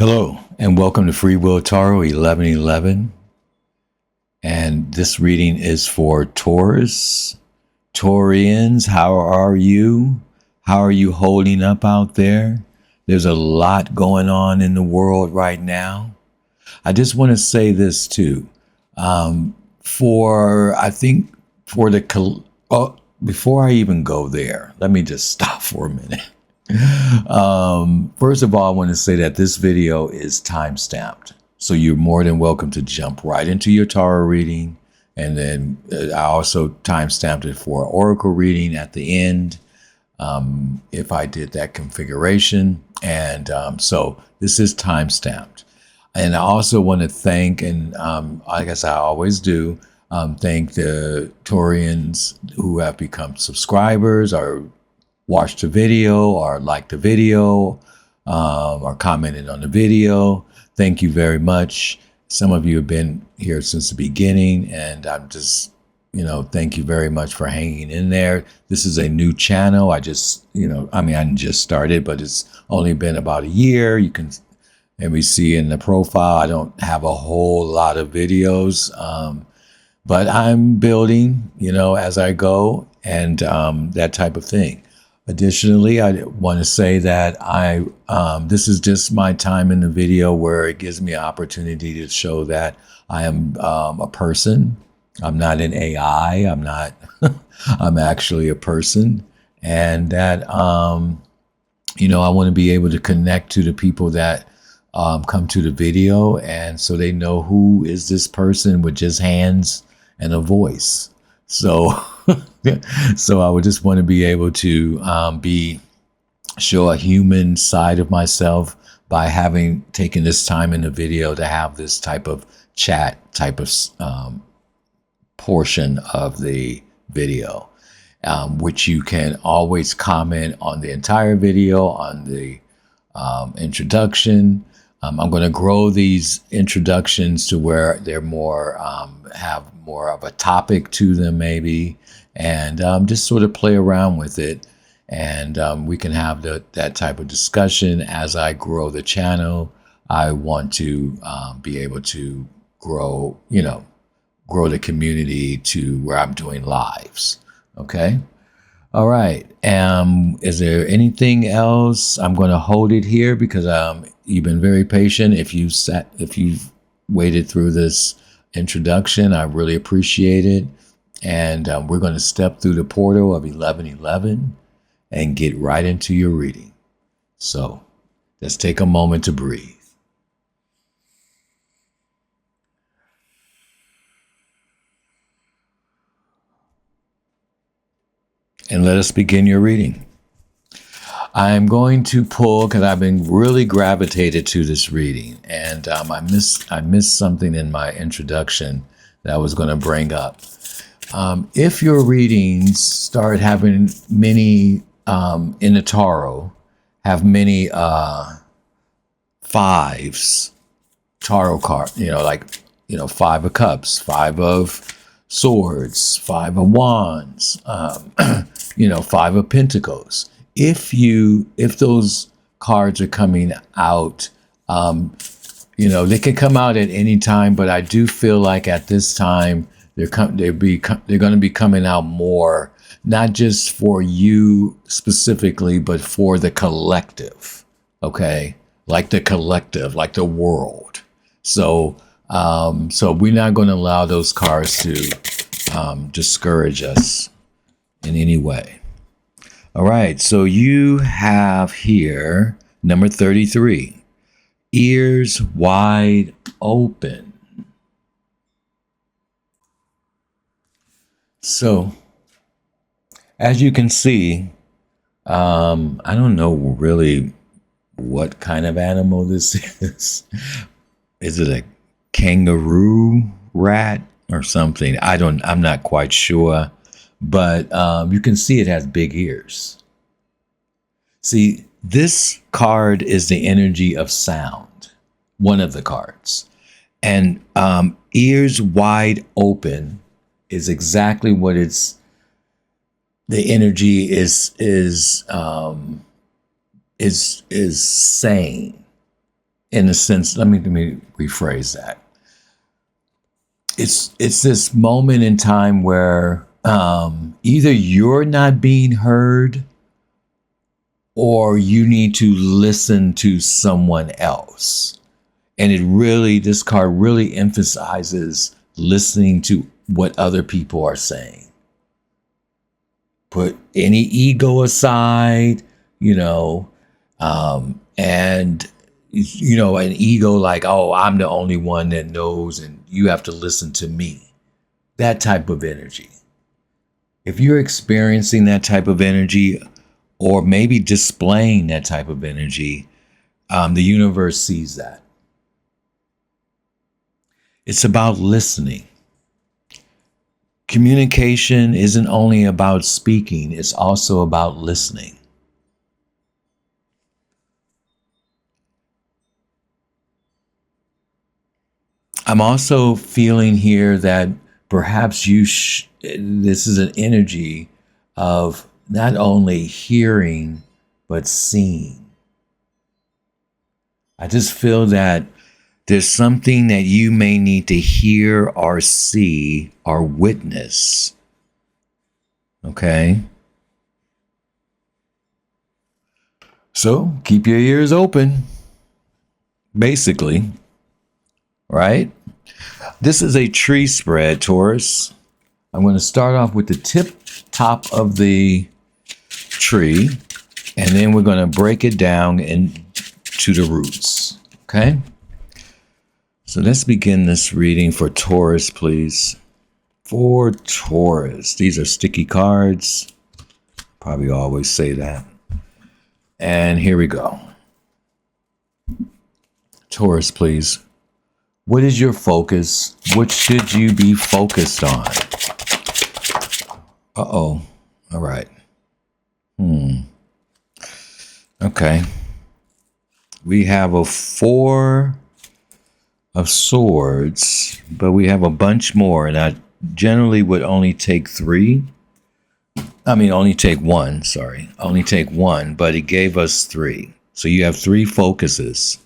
Hello, and welcome to Free Will Tarot 1111. And this reading is for Taurus. Taurians, how are you? How are you holding up out there? There's a lot going on in the world right now. I just want to say this too. Before I even go there, let me just stop for a minute. First of all, I want to say that this video is time-stamped. So you're more than welcome to jump right into your tarot reading. And then I also time-stamped it for an oracle reading at the end, if I did that configuration. And so this is time-stamped. And I also want to thank, and I guess I always do, thank the Taurians who have become subscribers or watched the video or liked the video or commented on the video. Thank you very much. Some of you have been here since the beginning, and I'm just, thank you very much for hanging in there. This is a new channel. I just started, but it's only been about a year. You can, and we see in the profile, I don't have a whole lot of videos, but I'm building, as I go, and that type of thing. Additionally, I want to say that this is just my time in the video where it gives me an opportunity to show that I am a person. I'm not an AI. I'm actually a person. And that, I want to be able to connect to the people that come to the video. And so they know who is this person with just hands and a voice. So I would just want to be able to show a human side of myself by having taken this time in the video to have this type of chat type of portion of the video, which you can always comment on the entire video, on the introduction. I'm going to grow these introductions to where they're more, have more of a topic to them maybe, and just sort of play around with it. And we can have that type of discussion as I grow the channel. I want to be able to grow the community to where I'm doing lives. Okay. All right. Is there anything else? I'm going to hold it here because you've been very patient. If you've waited through this introduction, I really appreciate it. And we're going to step through the portal of 1111 and get right into your reading. So let's take a moment to breathe. And let us begin your reading. I'm going to pull, because I've been really gravitated to this reading, and I missed something in my introduction that I was going to bring up. If your readings start having many, in the tarot, have many fives, tarot card, Five of Cups, Five of Swords, Five of Wands, Five of Pentacles. If those cards are coming out, they can come out at any time, but I do feel like at this time they're going to be coming out more, not just for you specifically, but for the collective. Okay, like the collective, like the world. So we're not going to allow those cards to discourage us in any way. All right, so you have here number 33, ears wide open. So as you can see, I don't know really what kind of animal this is. Is it a kangaroo rat or something? I'm not quite sure. But you can see it has big ears. See, this card is the energy of sound, one of the cards. And ears wide open is exactly what the energy is saying in a sense, let me rephrase that. It's this moment in time where either you're not being heard or you need to listen to someone else. And this card really emphasizes listening to what other people are saying. Put any ego aside, and an ego like, oh, I'm the only one that knows and you have to listen to me. That type of energy. If you're experiencing that type of energy, or maybe displaying that type of energy, the universe sees that. It's about listening. Communication isn't only about speaking, it's also about listening. I'm also feeling here that perhaps this is an energy of not only hearing, but seeing. I just feel that there's something that you may need to hear or see or witness. Okay? So keep your ears open, basically. Right? This is a tree spread, Taurus. I'm going to start off with the top of the tree, and then we're going to break it down into the roots. Okay? So let's begin this reading for Taurus, please. For Taurus. These are sticky cards. Probably always say that. And here we go. Taurus, please. What is your focus? What should you be focused on? Uh-oh. All right. Okay. We have a 4 of swords, but we have a bunch more, and I generally would only take 3. Only take 1, sorry. Only take 1, but it gave us 3. So you have 3 focuses.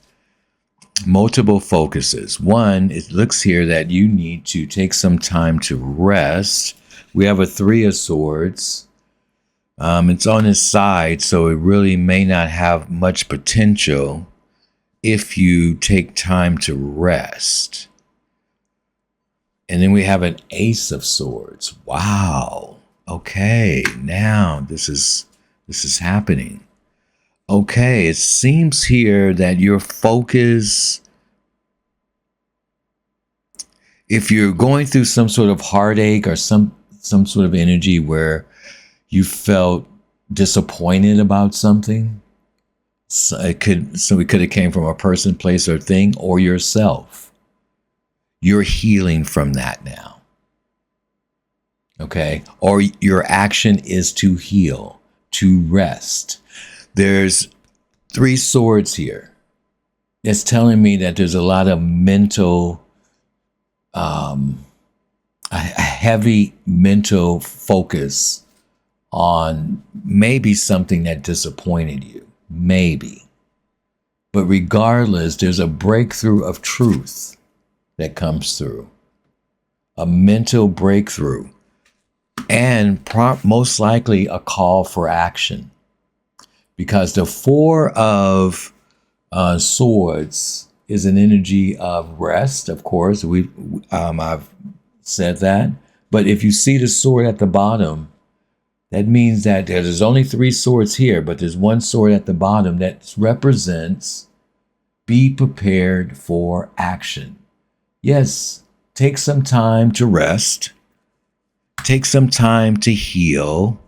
Multiple focuses. 1, it looks here that you need to take some time to rest. We have a 3 of swords. It's on his side, so it really may not have much potential if you take time to rest. And then we have an ace of swords. Wow. Okay, now this is happening. Okay, it seems here that your focus, if you're going through some sort of heartache or some sort of energy where you felt disappointed about something, it could have came from a person, place, or thing, or yourself. You're healing from that now. Okay? Or your action is to heal, to rest. There's 3 swords here. It's telling me that there's a lot of mental, a heavy mental focus on maybe something that disappointed you. Maybe. But regardless, there's a breakthrough of truth that comes through. A mental breakthrough. And most likely a call for action. Because the 4 of swords is an energy of rest, of course. I've said that. But if you see the sword at the bottom, that means that there's only 3 swords here, but there's 1 sword at the bottom that represents be prepared for action. Yes, take some time to rest. Take some time to heal.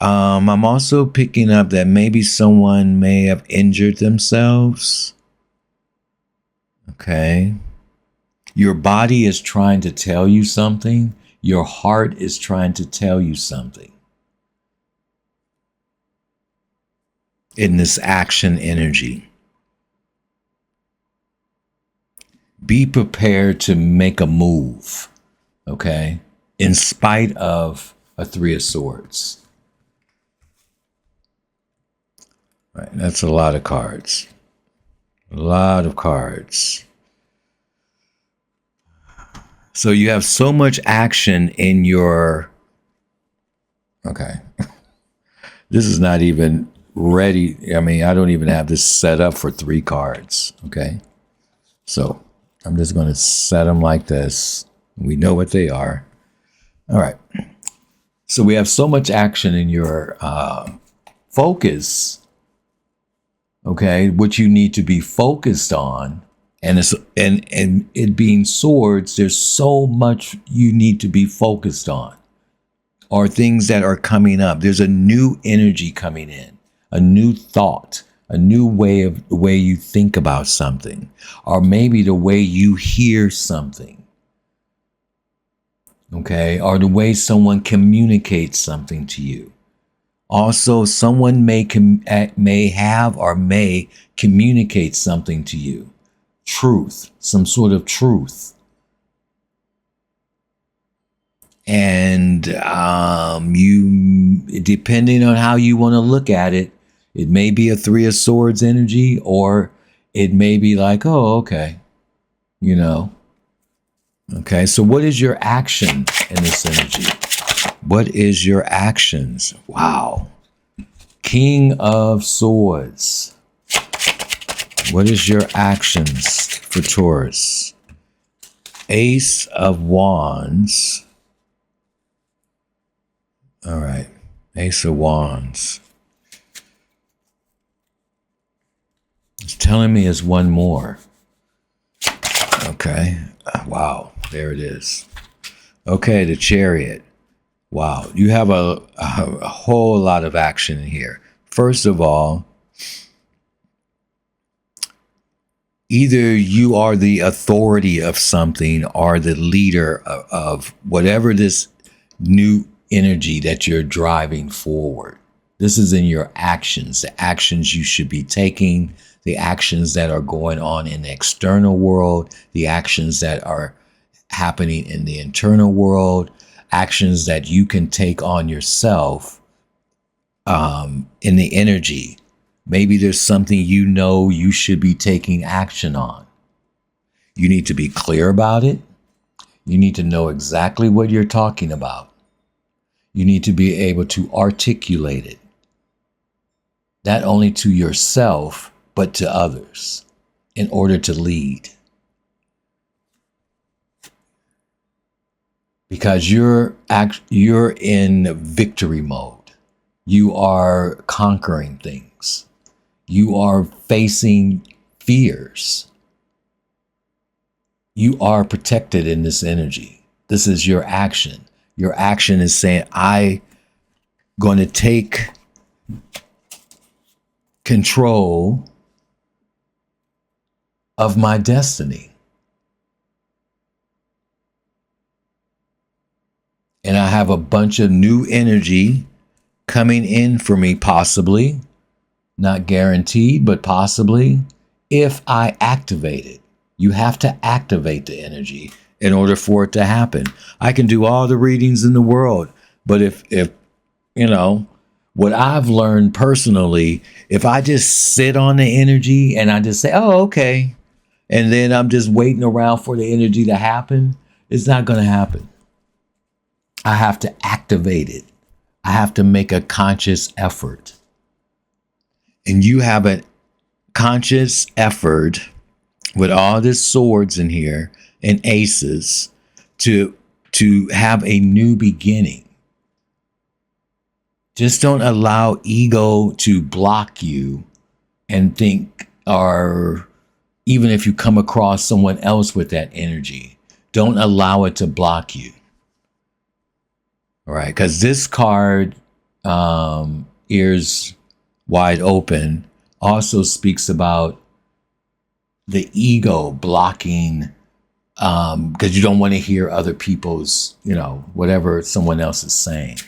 I'm also picking up that maybe someone may have injured themselves. Okay. Your body is trying to tell you something. Your heart is trying to tell you something. In this action energy. Be prepared to make a move. Okay. In spite of a 3 of swords. Right, that's a lot of cards. A lot of cards. So you have so much action in your... Okay. This is not even ready. I mean, I don't even have this set up for 3 cards. Okay. So I'm just going to set them like this. We know what they are. All right. So we have so much action in your focus. Okay. What you need to be focused on. And it being swords, there's so much you need to be focused on. Or things that are coming up. There's a new energy coming in, a new thought, a new way you think about something, or maybe the way you hear something. Okay, or the way someone communicates something to you. Also, someone may have or may communicate something to you. Truth, some sort of truth. And you, depending on how you want to look at it, it may be a 3 of Swords energy, or it may be like, oh, okay, you know. Okay, so what is your action in this energy? What is your actions? Wow. King of Swords. What is your actions for Taurus? Ace of Wands. All right, Ace of Wands. It's telling me it's one more. Okay, wow, there it is. Okay, the Chariot. Wow, you have a whole lot of action in here. First of all, either you are the authority of something or the leader of whatever this new energy that you're driving forward. This is in your actions, the actions you should be taking, the actions that are going on in the external world, the actions that are happening in the internal world, actions that you can take on yourself in the energy. Maybe there's something you know you should be taking action on. You need to be clear about it. You need to know exactly what you're talking about. You need to be able to articulate it, not only to yourself, but to others in order to lead. Because you're in victory mode. You are conquering things. You are facing fears. You are protected in this energy. This is your action. Your action is saying, I'm going to take control of my destiny. And I have a bunch of new energy coming in for me, possibly, not guaranteed, but possibly, if I activate it. You have to activate the energy in order for it to happen. I can do all the readings in the world, but if you know, what I've learned personally, if I just sit on the energy and I just say, oh, okay, and then I'm just waiting around for the energy to happen, it's not going to happen. I have to activate it. I have to make a conscious effort. And you have a conscious effort with all these swords in here and aces to have a new beginning. Just don't allow ego to block you and think, or even if you come across someone else with that energy, don't allow it to block you. All right, because this card, Ears Wide Open, also speaks about the ego blocking, because you don't want to hear other people's, whatever someone else is saying.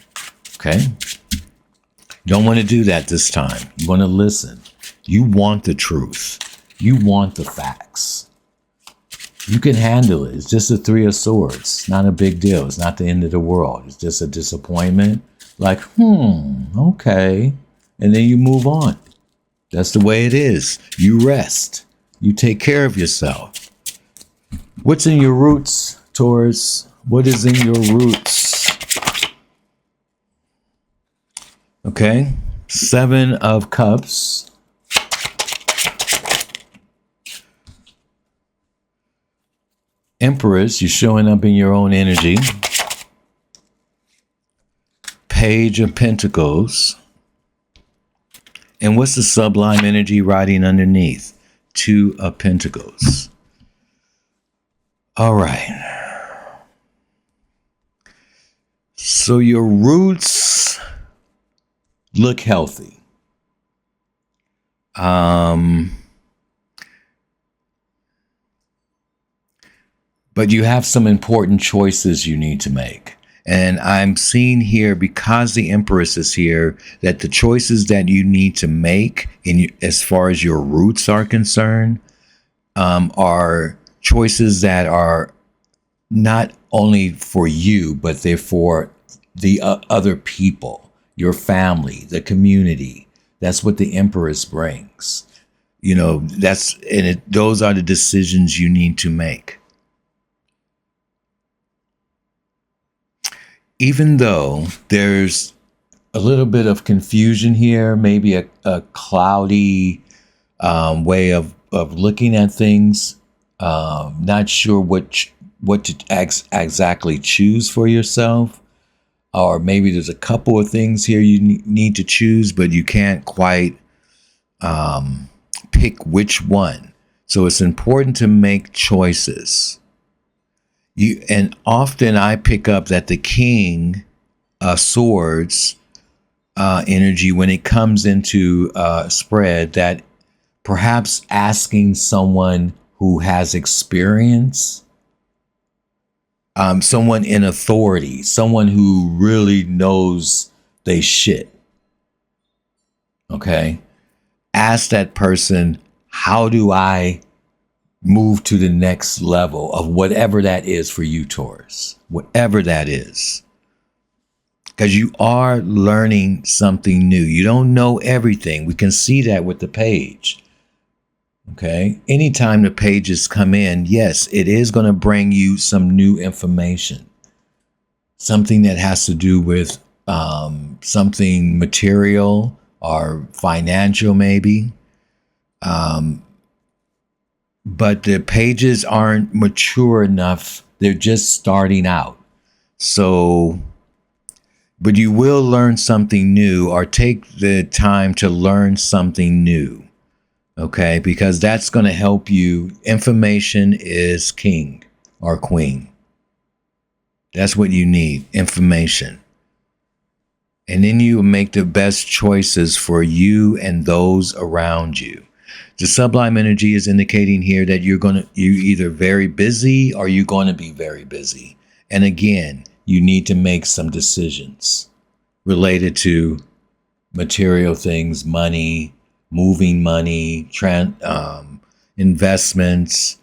Okay? You don't want to do that this time. You want to listen. You want the truth. You want the facts. You can handle it. It's just a 3 of Swords. It's not a big deal. It's not the end of the world. It's just a disappointment. Like, okay. And then you move on. That's the way it is. You rest. You take care of yourself. What's in your roots, Taurus? What is in your roots? Okay. 7 of Cups. Empress, you're showing up in your own energy. Page of Pentacles. And what's the sublime energy riding underneath? 2 of Pentacles. All right. So your roots look healthy. But you have some important choices you need to make. And I'm seeing here, because the Empress is here, that the choices that you need to make as far as your roots are concerned are choices that are not only for you, but they're for the other people, your family, the community. That's what the Empress brings. You know, those are the decisions you need to make. Even though there's a little bit of confusion here, maybe a cloudy way of looking at things, not sure what to exactly choose for yourself, or maybe there's a couple of things here you need to choose, but you can't quite pick which one. So it's important to make choices. And often I pick up that the King Swords energy, when it comes into spread, that perhaps asking someone who has experience, someone in authority, someone who really knows they shit. Okay? Ask that person, how do I move to the next level of whatever that is for you, Taurus? Whatever that is. Because you are learning something new. You don't know everything. We can see that with the page. Okay? Anytime the pages come in, yes, it is going to bring you some new information. Something that has to do with something material or financial, maybe. But the pages aren't mature enough. They're just starting out. So, but you will learn something new, or take the time to learn something new. Okay? Because that's going to help you. Information is king or queen. That's what you need, information. And then you make the best choices for you and those around you. The sublime energy is indicating here that you're either very busy or you're going to be very busy. And again, you need to make some decisions related to material things, money, moving money, investments.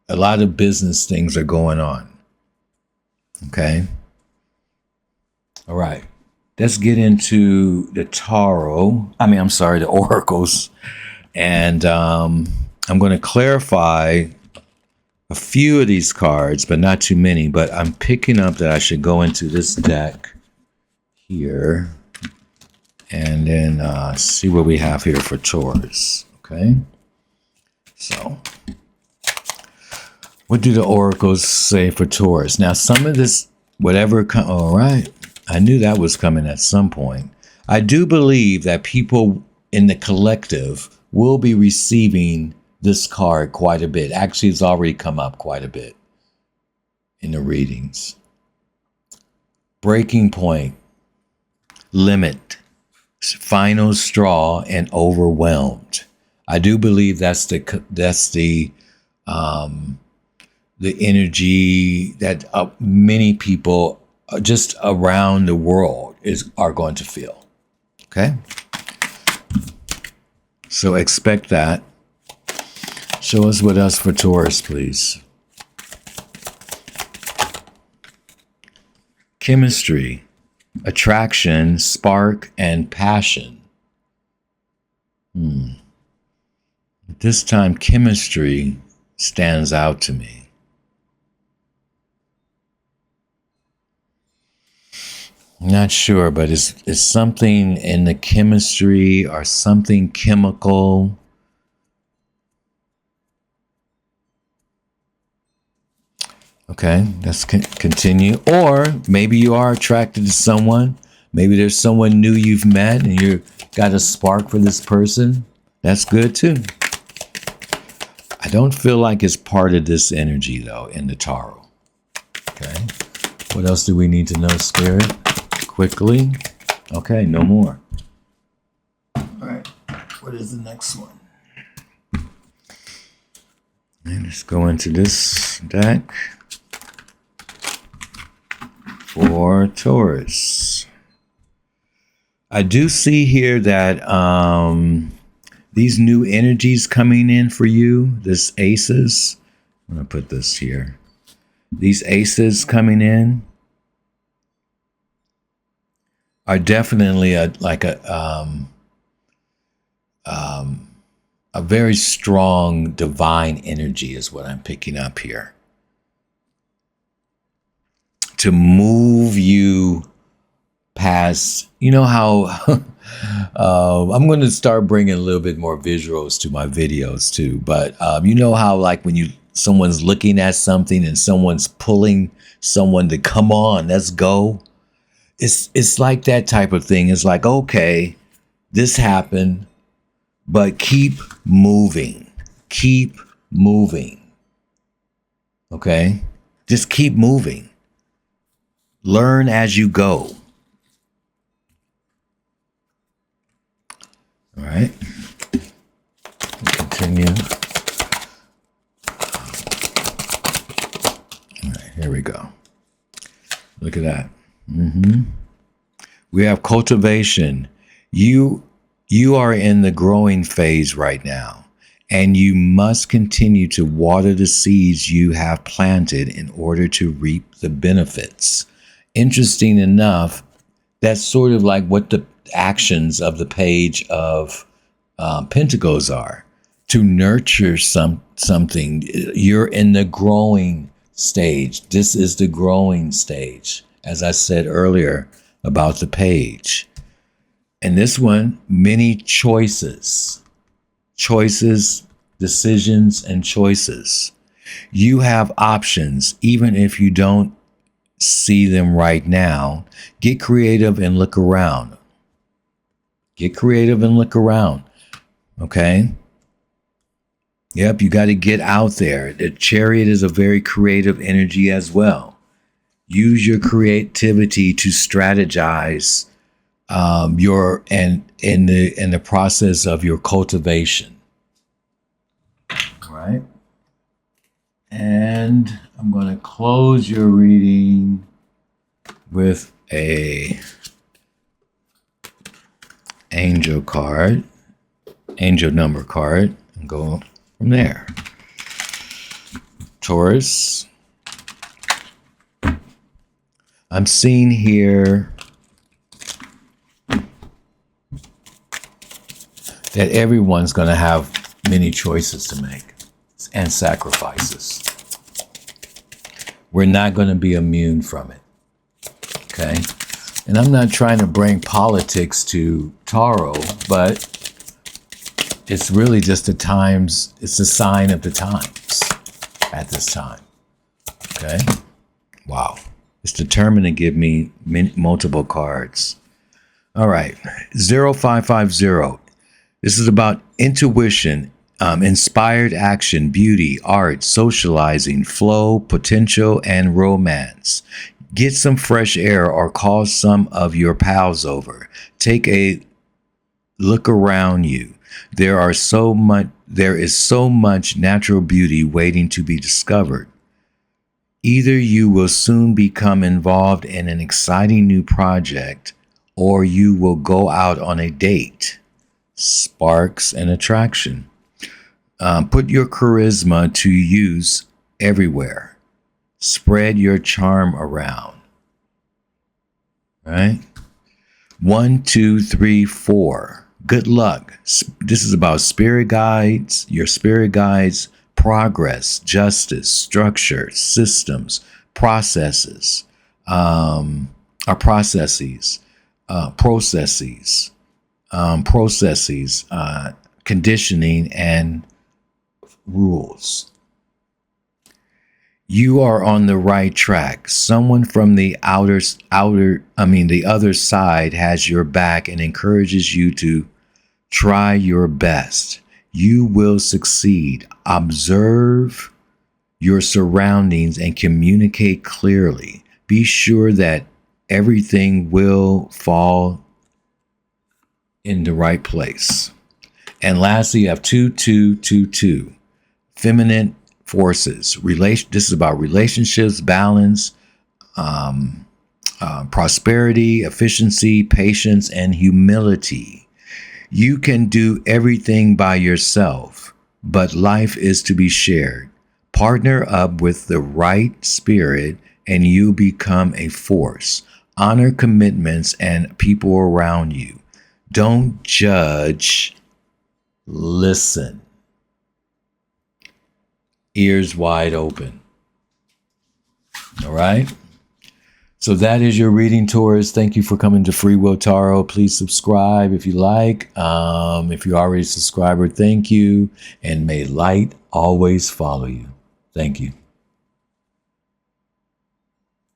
A lot of business things are going on. Okay. All right. Let's get into the the oracles. And I'm going to clarify a few of these cards, but not too many. But I'm picking up that I should go into this deck here and then see what we have here for Taurus. Okay. So what do the oracles say for Taurus? Now, some of this, all right. I knew that was coming at some point. I do believe that people in the collective will be receiving this card quite a bit. Actually, it's already come up quite a bit in the readings. Breaking point, limit, final straw, and overwhelmed. I do believe that's the energy that many people just around the world are going to feel. Okay? So expect that. Show us what else for Taurus, please. Chemistry, attraction, spark, and passion. This time, chemistry stands out to me. Not sure, but it's something in the chemistry or something chemical. Okay, let's continue. Or maybe you are attracted to someone. Maybe there's someone new you've met and you got a spark for this person. That's good too. I don't feel like it's part of this energy though in the tarot. Okay. What else do we need to know, Spirit? Quickly. Okay, no more. All right. What is the next one? And let's go into this deck for Taurus. I do see here that these new energies coming in for you, this aces. I'm going to put this here. These aces coming in are definitely a very strong divine energy is what I'm picking up here. To move you past, you know how I'm going to start bringing a little bit more visuals to my videos too, but you know how like when someone's looking at something and someone's pulling someone to come on, let's go. It's like that type of thing. It's like, okay, this happened, but keep moving. Keep moving. Okay? Just keep moving. Learn as you go. All right. Continue. All right, here we go. Look at that. We have cultivation. You are in the growing phase right now, and you must continue to water the seeds you have planted in order to reap the benefits. Interesting enough, that's sort of like what the actions of the Page of Pentacles are. To nurture something. You're in the growing stage. This is the growing stage. As I said earlier about the Page. And this one, many choices. Choices, decisions, and choices. You have options, even if you don't see them right now. Get creative and look around. Get creative and look around. Okay? Yep, you got to get out there. The Chariot is a very creative energy as well. Use your creativity to strategize in the process of your cultivation. All right? And I'm going to close your reading with a angel card, angel number card, and go from there. Taurus. I'm seeing here that everyone's going to have many choices to make and sacrifices. We're not going to be immune from it. Okay? And I'm not trying to bring politics to tarot, but it's really just it's a sign of the times at this time. Okay? Wow. It's determined to give me multiple cards. All right. 0550. This is about intuition, inspired action, beauty, art, socializing, flow, potential, and romance. Get some fresh air or call some of your pals over. Take a look around you. There is so much natural beauty waiting to be discovered. Either you will soon become involved in an exciting new project, or you will go out on a date. Sparks and attraction. Put your charisma to use everywhere. Spread your charm around. Right? 1, 2, 3, 4. Good luck. This is about spirit guides, your spirit guides, progress, justice, structure, systems, processes, or processes, processes, conditioning, and rules. You are on the right track. Someone from the the other side has your back and encourages you to try your best. You will succeed. Observe your surroundings and communicate clearly. Be sure that everything will fall in the right place. And lastly, you have 2222. Feminine forces. This is about relationships, balance, prosperity, efficiency, patience, and humility. You can do everything by yourself, but life is to be shared. Partner up with the right spirit and you become a force. Honor commitments and people around you. Don't judge, listen. Ears wide open. All right? So that is your reading, Taurus. Thank you for coming to Free Will Tarot. Please subscribe if you like. If you're already a subscriber, thank you. And may light always follow you. Thank you.